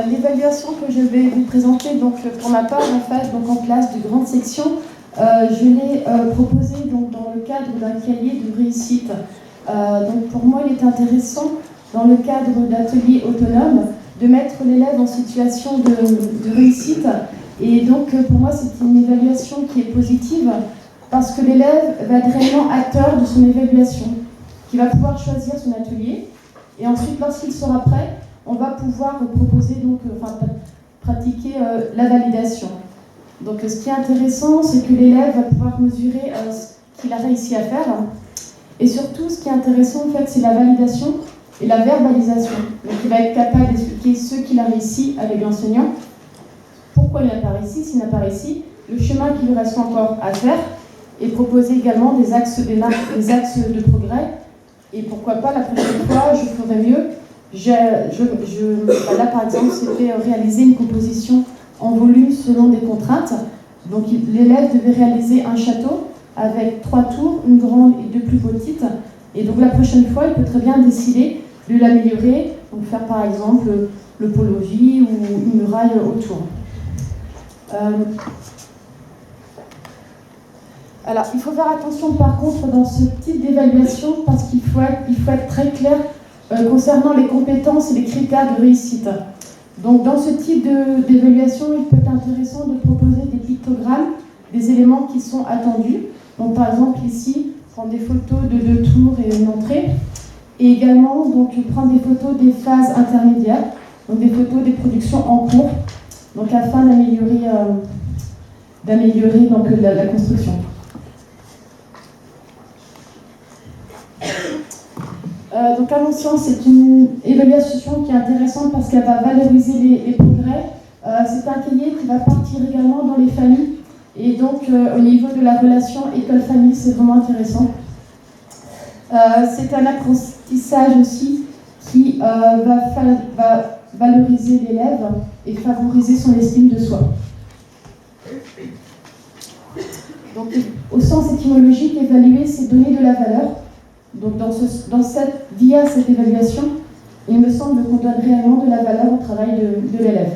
L'évaluation que je vais vous présenter, donc pour ma part en fait, donc en classe de grande section, je l'ai proposée donc dans le cadre d'un cahier de réussite. Donc pour moi, il est intéressant dans le cadre d'ateliers autonomes de mettre l'élève en situation de réussite. Et donc pour moi, c'est une évaluation qui est positive parce que l'élève va être réellement acteur de son évaluation, qui va pouvoir choisir son atelier. Et ensuite, lorsqu'il sera prêt, on va pouvoir proposer, donc, pratiquer la validation. Donc ce qui est intéressant, c'est que l'élève va pouvoir mesurer ce qu'il a réussi à faire. Et surtout, ce qui est intéressant, en fait, c'est la validation et la verbalisation. Donc il va être capable d'expliquer ce qu'il a réussi avec l'enseignant, pourquoi il n'a pas réussi, s'il n'a pas réussi, le chemin qu'il lui reste encore à faire, et proposer également des axes de progrès. Et pourquoi pas, la prochaine fois, je ferai mieux. Là, par exemple, c'était réaliser une composition en volume selon des contraintes. Donc, l'élève devait réaliser un château avec 3 tours, une grande et 2 plus petites. Et donc, la prochaine fois, il peut très bien décider de l'améliorer, donc faire par exemple le pont-logis ou une muraille autour. Alors, il faut faire attention par contre dans ce type d'évaluation parce qu'il faut être très clair concernant les compétences et les critères de réussite. Donc, dans ce type d'évaluation, il peut être intéressant de proposer des pictogrammes, des éléments qui sont attendus. Donc, par exemple, ici, prendre des photos de 2 tours et une entrée. Et également, donc, prendre des photos des phases intermédiaires, donc des photos des productions en cours, donc afin d'améliorer donc, la construction. Donc à mon sens, c'est une évaluation qui est intéressante parce qu'elle va valoriser les progrès. C'est un cahier qui va partir également dans les familles. Et donc au niveau de la relation école-famille, c'est vraiment intéressant. C'est un apprentissage aussi qui va valoriser l'élève et favoriser son estime de soi. Donc au sens étymologique, évaluer, c'est donner de la valeur. Donc via cette évaluation, il me semble qu'on donne réellement de la valeur au travail de l'élève.